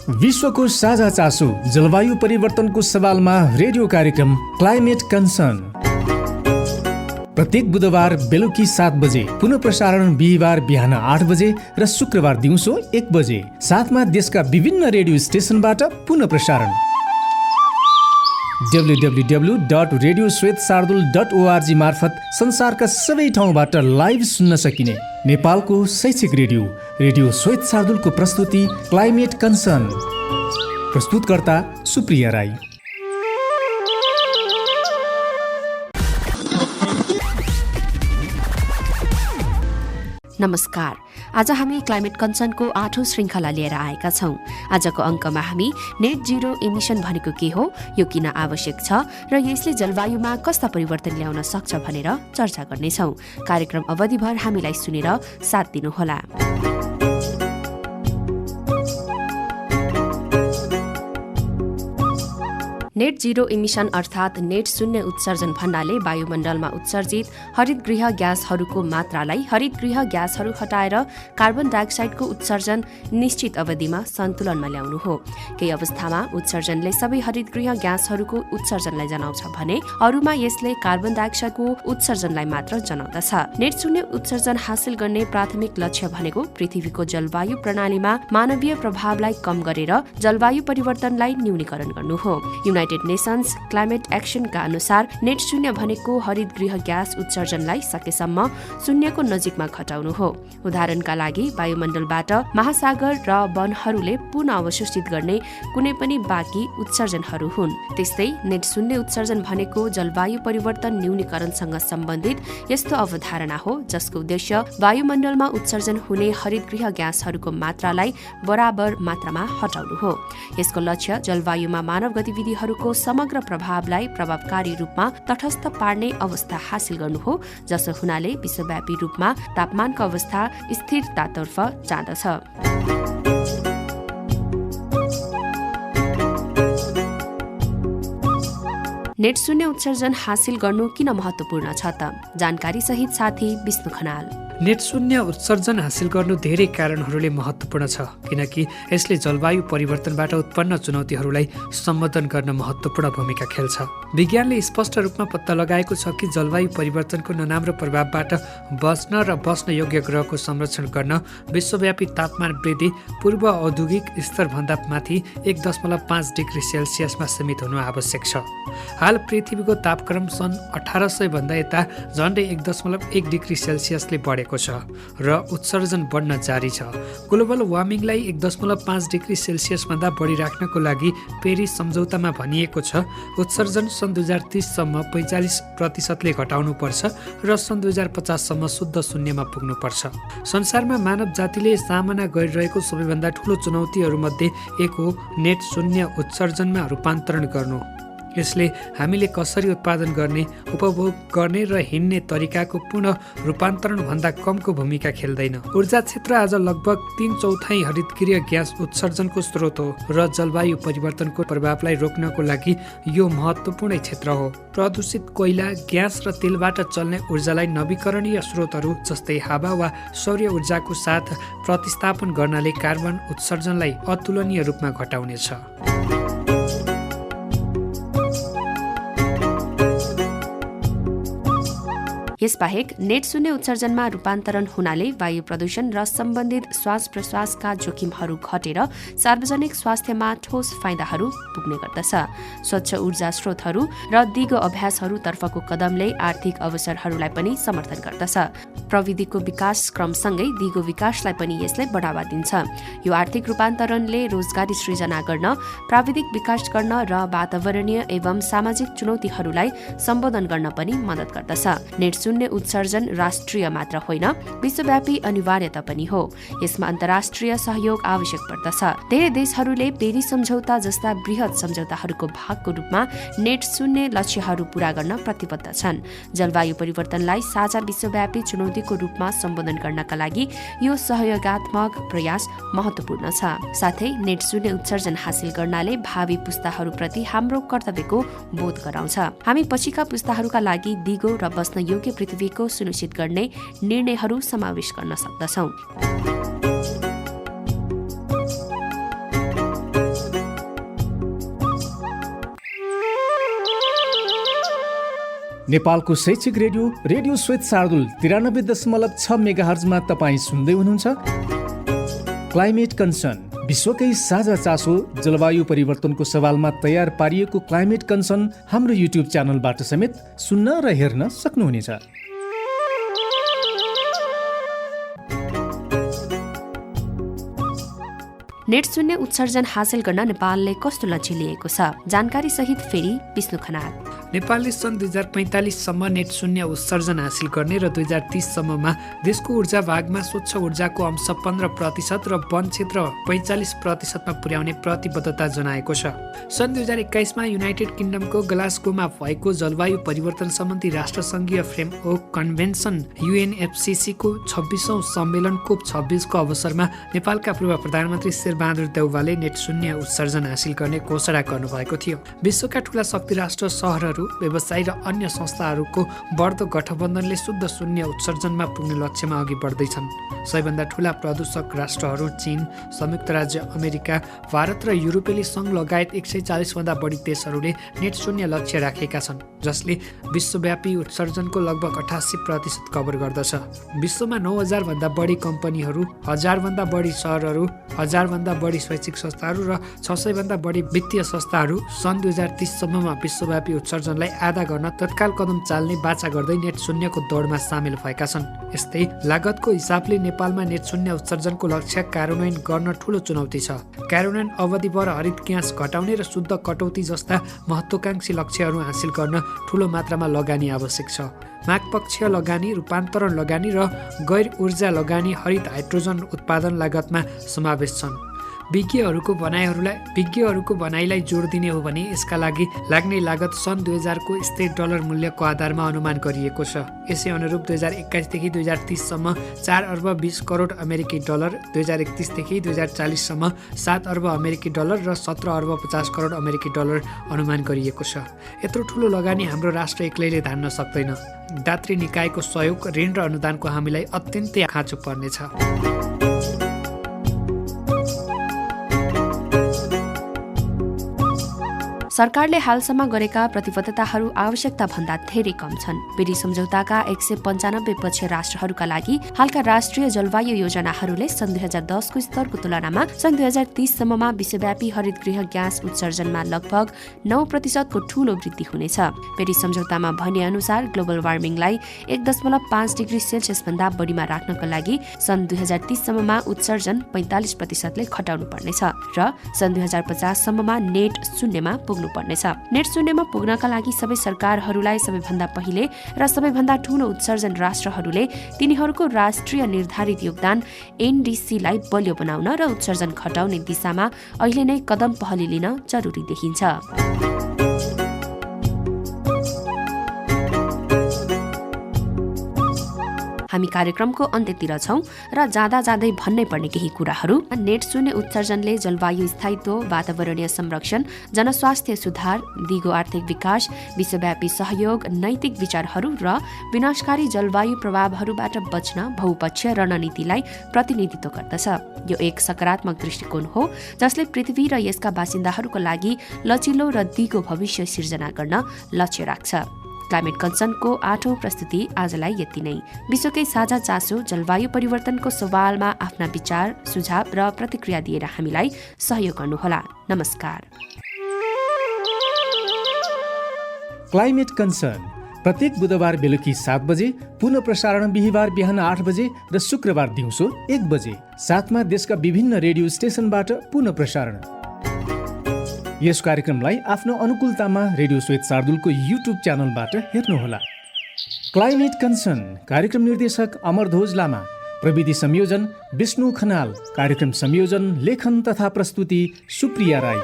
विश्वको साझा चासो जलवायु परिवर्तनको सवालमा रेडियो कार्यक्रम क्लाइमेट कन्सर्न प्रत्येक बुधबार बेलुकी 7 बजे, पुनः प्रसारण बिहिबार बिहान 8 बजे र शुक्रबार दिउँसो 1 बजे, साथमा देशका विभिन्न रेडियो स्टेसनबाट पुनः प्रसारण। www.radioswetshardul.org मार्फत संसारका सबै ठाउँबाट लाइभ सुन्न सकिने नेपालको शैक्षिक रेडियो श्वेत शार्दुलको प्रस्तुति क्लाइमेट कन्सर्न। प्रस्तुतकर्ता सुप्रिया राई। नमस्कार। आज हामी क्लाइमेट कन्सर्नको 8औं श्रृङ्खला लिएर आएका छौं। आजको अङ्कमा हामी नेट जिरो इमिसन भनेको के हो, यो किन आवश्यक छ र यसले जलवायुमा कस्ता परिवर्तन ल्याउन सक्छ भनेर चर्चा गर्नेछौं। कार्यक्रम अवधिभर हामीलाई सुनेर साथ दिनुहोला। नेट जिरो इमिसन अर्थात् नेट शून्य उत्सर्जन भन्नाले वायुमण्डलमा उत्सर्जित हरितगृह ग्यासहरूको मात्रालाई हरितगृह ग्यासहरू हटाएर कार्बन डाइअक्साइडको उत्सर्जन निश्चित अवधिमा सन्तुलनमा ल्याउनु हो। केही अवस्थामा उत्सर्जनले सबै हरितगृह ग्यासहरूको उत्सर्जनलाई जनाउँछ भने अरूमा यसले कार्बन डाइअक्साइडको उत्सर्जनलाई मात्र जनाउँदछ। नेट शून्य उत्सर्जन हासिल गर्ने प्राथमिक लक्ष्य भनेको पृथ्वीको जलवायु प्रणालीमा मानवीय प्रभावलाई कम गरेर जलवायु परिवर्तनलाई न्यूनीकरण गर्नु हो। युनाइटेड नेसन्स क्लाइमेट एक्सनका अनुसार नेट शून्य भनेको हरितगृह ग्यास उत्सर्जनलाई सकेसम्म शून्यको नजिकमा घटाउनु हो। उदाहरणका लागि वायुमण्डलबाट महासागर र वनहरूले पुनः अवशोषित गर्ने कुनै पनि बाँकी उत्सर्जनहरू हुन्। त्यस्तै नेट शून्य उत्सर्जन भनेको जलवायु परिवर्तन न्यूनीकरणसँग सम्बन्धित यस्तो अवधारणा हो जसको उद्देश्य वायुमण्डलमा उत्सर्जन हुने हरितगृह ग्यासहरूको मात्रालाई बराबर मात्रामा हटाउनु हो। यसको लक्ष्य जलवायुमा मानव गतिविधिहरू समग्र प्रभावलाई प्रभावकारी रूपमा तटस्थ पार्ने अवस्था हासिल गर्नु हो, जसो हुनाले विश्वव्यापी रूपमा तापमानको अवस्था स्थिरतातर्फ जाँदछ। नेट शून्य उत्सर्जन हासिल गर्नु किन महत्त्वपूर्ण छ त? जानकारी सहित साथी विष्णु खनाल। नेट शून्य उत्सर्जन हासिल गर्नु धेरै कारणहरूले महत्त्वपूर्ण छ, किनकि यसले जलवायु परिवर्तनबाट उत्पन्न चुनौतीहरूलाई सम्बोधन गर्न महत्त्वपूर्ण भूमिका खेल्छ। विज्ञानले स्पष्ट रूपमा पत्ता लगाएको छ कि जलवायु परिवर्तनको नराम्रो प्रभावबाट बच्न र बस्न योग्य ग्रहको संरक्षण गर्न विश्वव्यापी तापमान वृद्धि पूर्व औद्योगिक स्तरभन्दा माथि 1.5 डिग्री सेल्सियसमा सीमित हुनु आवश्यक छ। हाल पृथ्वीको तापक्रम सन् 1800 भन्दा यता झन्डै 1.1 डिग्री सेल्सियसले बढेको छ र उत्सर्जन बढ्न जारी छ। ग्लोबल वार्मिङलाई 1.5 डिग्री सेल्सियस भन्दा बढी राख्नको लागि पेरिस सम्झौतामा भनिएको छ उत्सर्जन सन् 2030 सम्म 45% घटाउनु पर्छ र सन् 2050 सम्म शुद्ध शून्यमा पुग्नु पर्छ। संसारमा मानव जातिले सामना गरिरहेको सबैभन्दा ठूलो चुनौतीहरूमध्ये एक हो नेट शून्य उत्सर्जनमा रूपान्तरण गर्नु। यसले हामीले कसरी उत्पादन गर्ने, उपभोग गर्ने र हिँड्ने तरिकाको पुनः रूपान्तरण भन्दा कमको भूमिका खेल्दैन। ऊर्जा क्षेत्र आज लगभग 3/4 हरितगृह ग्यास उत्सर्जनको स्रोत हो र जलवायु परिवर्तनको प्रभावलाई रोक्नको लागि यो महत्त्वपूर्ण क्षेत्र हो। प्रदूषित कोइला, ग्यास र तेलबाट चल्ने ऊर्जालाई नवीकरणीय स्रोतहरू जस्तै हावा वा सौर्य ऊर्जाको साथ प्रतिस्थापन गर्नाले कार्बन उत्सर्जनलाई अतुलनीय रूपमा घटाउनेछ। यसबाहेक नेट शून्य उत्सर्जनमा रूपान्तरण हुनाले वायु प्रदूषण र सम्बन्धित श्वास प्रश्वासका जोखिमहरू घटेर सार्वजनिक स्वास्थ्यमा ठोस फाइदाहरू पुग्ने गर्दछ। स्वच्छ ऊर्जा स्रोतहरू र दिगो अभ्यासहरूतर्फको कदमले आर्थिक अवसरहरूलाई पनि समर्थन गर्दछ। प्रविधिको विकास क्रमसँगै दिगो विकासलाई पनि यसले बढावा दिन्छ। यो आर्थिक रूपान्तरणले रोजगारी सृजना गर्न, प्राविधिक विकास गर्न र वातावरणीय एवं सामाजिक चुनौतीहरूलाई सम्बोधन गर्न पनि मद्दत गर्दछ। नेट शून्य उत्सर्जन राष्ट्रिय मात्र होइन, विश्वव्यापी अनिवार्यता पनि हो। यसमा अन्तर्राष्ट्रिय सहयोग आवश्यक पर्दछ। धेरै देशहरूले पेरिस सम्झौता जस्ता बृहत सम्झौताहरूको भागको रूपमा नेट शून्य लक्ष्यहरू पूरा गर्न प्रतिबद्ध छन्। जलवायु परिवर्तनलाई साझा विश्वव्यापी चुनौतीको रूपमा सम्बोधन गर्नका लागि यो सहयोगात्मक प्रयास महत्त्वपूर्ण छ। साथै नेट शून्य उत्सर्जन हासिल गर्नाले भावी पुस्ताहरूप्रति हाम्रो कर्तव्यको बोध गराउँछ। हामी पछिका पुस्ताहरूका लागि दिगो र बस्न योग्य पृथ्वीको सुनिश्चित गर्ने निर्णयहरू समावेश गर्न सक्दछौँ। नेपालको शैक्षिक रेडियो रेडियो श्वेत शार्दुल 93.6 मेगाहर्जमा तपाईँ सुन्दै हुनुहुन्छ। क्लाइमेट कन्सर्न, विश्वकै साझा चासो जलवायु परिवर्तनको सवालमा तयार पारिएको क्लाइमेट कन्सर्न हाम्रो युट्युब च्यानलबाट समेत सुन्न र हेर्न सक्नुहुनेछ। नेट शून्य उत्सर्जन हासिल गर्न नेपालले कस्तो लक्ष्य लिएको छ? जानकारी सहित फेरि विष्णु खनाल। नेपालले सन् 2045 सम्म नेट शून्य उत्सर्जन हासिल गर्ने र 2030 सम्ममा देशको ऊर्जा भागमा स्वच्छ ऊर्जाको अंश 15% र वन क्षेत्र 45%मा पुर्याउने प्रतिबद्धता जनाएको छ। सन् 2021 मा युनाइटेड किङडमको ग्लासगोमा भएको जलवायु परिवर्तन सम्बन्धी राष्ट्रसङ्घीय फ्रेमवर्क कन्भेन्सन UNFCCC को 26औं सम्मेलन COP 26 को अवसरमा नेपालका पूर्व प्रधानमन्त्री शेरबहादुर देउवाले नेट शून्य उत्सर्जन हासिल गर्ने घोषणा गर्नुभएको थियो। विश्वका ठूला शक्ति राष्ट्र, सहरहरू, व्यवसायी र अन्य संस्थाहरूको बढ्दो गठबन्धनले शुद्ध शून्य उत्सर्जनमा पुग्ने लक्ष्यमा अघि बढ्दैछन्। सबैभन्दा ठूला प्रदूषक राष्ट्रहरू चीन, संयुक्त राज्य अमेरिका, भारत र युरोपेली सङ्घ लगायत 140 भन्दा बढी देशहरूले नेट शून्य लक्ष्य राखेका छन्, जसले विश्वव्यापी उत्सर्जनको लगभग 88% कभर गर्दछ। विश्वमा 9000 भन्दा बढी कम्पनीहरू, 1000 भन्दा बढी सहरहरू, 1000 भन्दा बढी शैक्षिक संस्थाहरू र 600 भन्दा बढी वित्तीय संस्थाहरू सन् 2030 सम्ममा विश्वव्यापी उत्सर्जनलाई आधा गर्न तत्काल कदम चाल्ने बाचा गर्दै नेट शून्यको दौडमा सामेल भएका छन्। यस्तै लागतको हिसाबले नेपालमा नेट शून्य उत्सर्जनको लक्ष्य कार्यान्वयन गर्न ठूलो चुनौती छ। कार्यान्वयन अवधिभर हरित ग्यास घटाउने र शुद्ध कटौती जस्ता महत्त्वाकांक्षी लक्ष्यहरू हासिल गर्न ठूलो मात्रामा लगानी आवश्यक छ। मागपक्षीय लगानी, रूपान्तरण लगानी र गैर ऊर्जा लगानी हरित हाइड्रोजन उत्पादन लागतमा समावेश छन्। विज्ञहरूको भनाइलाई जोड दिने हो भने यसका लागि लाग्ने लागत सन् 2000 को स्थिर डलर मूल्यको आधारमा अनुमान गरिएको छ। यसै अनुरूप 2021 देखि 2030 सम्म 4 अर्ब 20 करोड अमेरिकी डलर, 2031 देखि 2040 सम्म 7 अर्ब अमेरिकी डलर र 17 अर्ब 50 करोड अमेरिकी डलर अनुमान गरिएको छ। यत्रो ठूलो लगानी हाम्रो राष्ट्र एक्लैले धान्न सक्दैन। दात्री निकायको सहयोग, ऋण र अनुदानको हामीलाई अत्यन्तै खाँचो पर्नेछ। सरकारले हालसम्म गरेका प्रतिबद्धताहरू आवश्यकता भन्दा धेरै कम छन्। पेरिस सम्झौताका 195 पक्ष राष्ट्रहरूका लागि हालका राष्ट्रिय जलवायु योजनाहरूले सन् 2010 को स्तरको तुलनामा सन् 2030 सम्ममा विश्वव्यापी हरित गृह ग्यास उत्सर्जनमा लगभग 9% को ठूलो वृद्धि हुनेछ। पेरिस सम्झौतामा भने अनुसार ग्लोबल वार्मिङलाई 1.5 डिग्री सेल्सियस भन्दा बढीमा राख्नका लागि सन् 2030 सम्ममा उत्सर्जन 45% ले घटाउनु पर्नेछ र सन् 2050 सम्ममा नेट शून्यमा पुग्नु पर्नेछ। नेट शून्यमा पुग्नका लागि सबै सरकारहरूलाई सबैभन्दा पहिले र सबैभन्दा ठूलो उत्सर्जन राष्ट्रहरूले तिनीहरूको राष्ट्रिय निर्धारित योगदान NDC लाई बलियो बनाउन र उत्सर्जन घटाउने दिशामा अहिले नै कदम पहल लिन जरुरी देखिन्छ। हामी कार्यक्रमको अन्त्यतिर छौं र जाँदा जाँदै भन्नै पर्ने केही कुराहरू। नेट शून्य उत्सर्जनले जलवायु स्थायित्व, वातावरणीय संरक्षण, जनस्वास्थ्य सुधार, दिगो आर्थिक विकास, विश्वव्यापी सहयोग, नैतिक विचारहरू र विनाशकारी जलवायु प्रभावहरूबाट बच्न बहुपक्षीय रणनीतिलाई प्रतिनिधित्व गर्दछ। यो एक सकारात्मक दृष्टिकोण हो जसले पृथ्वी र यसका बासिन्दाहरूको लागि लचिलो र दिगो भविष्य सिर्जना गर्न लक्ष्य राख्छ। क्लाइमेट कन्सर्नको 8औं प्रस्तुति आजलाई यति नै। विश्वकै साझा चासो जलवायु परिवर्तनको सवालमा आफ्ना विचार, सुझाव र प्रतिक्रिया दिएर हामीलाई सहयोग गर्नुहोला। नमस्कार। क्लाइमेट कन्सर्न प्रत्येक बुधबार बेलुकी 7 बजे, पुनः प्रसारण बिहिबार बिहान 8 बजे र शुक्रबार दिउँसो 1 बजे, साथमा देशका विभिन्न रेडियो स्टेशनबाट पुनः प्रसारण। यस कार्यक्रमलाई आफ्नो अनुकूलतामा रेडियो श्वेत शार्दुलको युट्युब च्यानलबाट हेर्नुहोला। क्लाइमेट कन्सर्न कार्यक्रम निर्देशक अमरध्वज लामा, प्रविधि संयोजन विष्णु खनाल, कार्यक्रम संयोजन, लेखन तथा प्रस्तुति सुप्रिया राई।